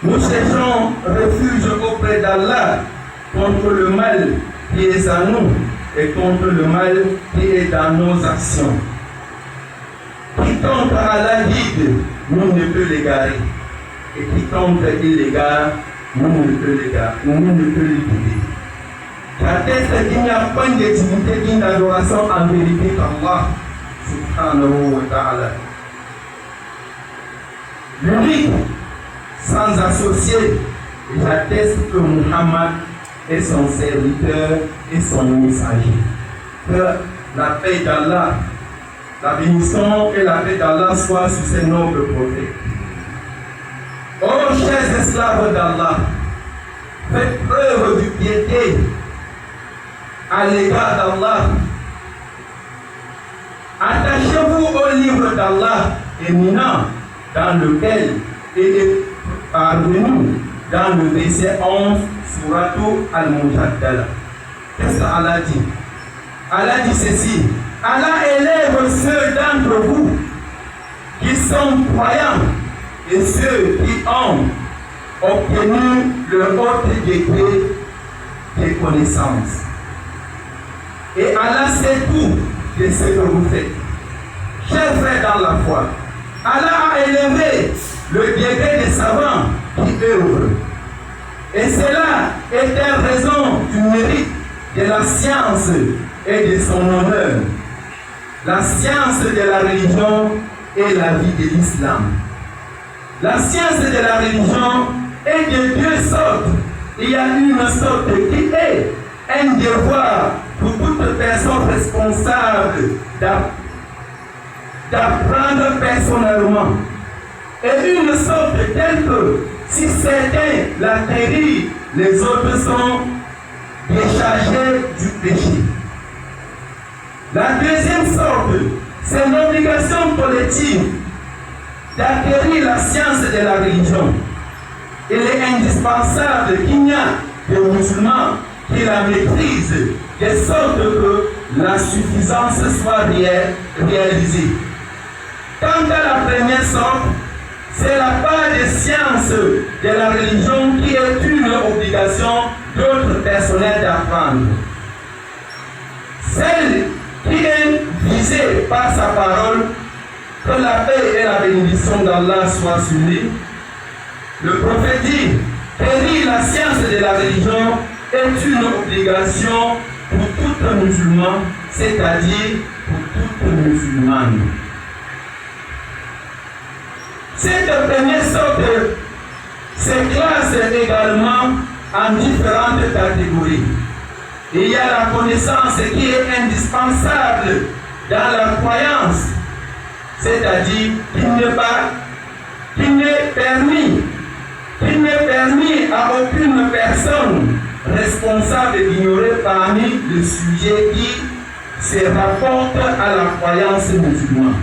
Nous cherchons refuge auprès d'Allah contre le mal qui est à nous et contre le mal qui est dans nos actions. Quiconque Allah guide, nous ne peut l'égarer. Et quiconque il l'égare, nous ne peut l'égarer, nous ne peut le guider. J'atteste qu'il n'y a pas de dignité digne d'adoration en vérité qu'Allah subhanahu wa ta'ala. L'unique, sans associé, j'atteste que Muhammad est son serviteur et son messager. Que la paix d'Allah, la bénédiction et la paix d'Allah soient sur ces nobles prophètes. Ô chers esclaves d'Allah, faites preuve de piété à l'égard d'Allah. Attachez-vous au livre d'Allah éminent dans lequel il est parvenu dans le verset 11 Suratu Al-Mujaddala. Qu'est-ce qu'Allah dit? Allah dit ceci: Allah élève ceux d'entre vous qui sont croyants et ceux qui ont obtenu le haut degré des connaissances. Et Allah sait tout de ce que vous faites. Chers frères dans la foi, Allah a élevé le degré des savants qui œuvrent. Et cela est en raison du mérite de la science et de son honneur. La science de la religion et la vie de l'islam. La science de la religion est de deux sortes. Il y a une sorte qui est un devoir pour toute personne responsable d'apprendre personnellement. Et une sorte telle que si certains l'acquérirent, les autres sont déchargés du péché. La deuxième sorte, c'est l'obligation collective d'acquérir la science de la religion. Il est indispensable qu'il n'y a des musulmans qui la maîtrisent, de sorte que la suffisance soit réalisée. Quant à la première sorte, c'est la part des sciences de la religion qui est une obligation d'autres personnels d'apprendre. Celle qui est visée par sa parole, que la paix et la bénédiction d'Allah soient sur lui. Le prophète dit: périr la science de la religion est une obligation pour tout musulman, c'est-à-dire pour toute musulmane. Cette première sorte se classe également en différentes catégories. Il y a la connaissance qui est indispensable dans la croyance, c'est-à-dire qu'il n'est permis à aucune personne responsable d'ignorer parmi les sujets qui se rapportent à la croyance musulmane.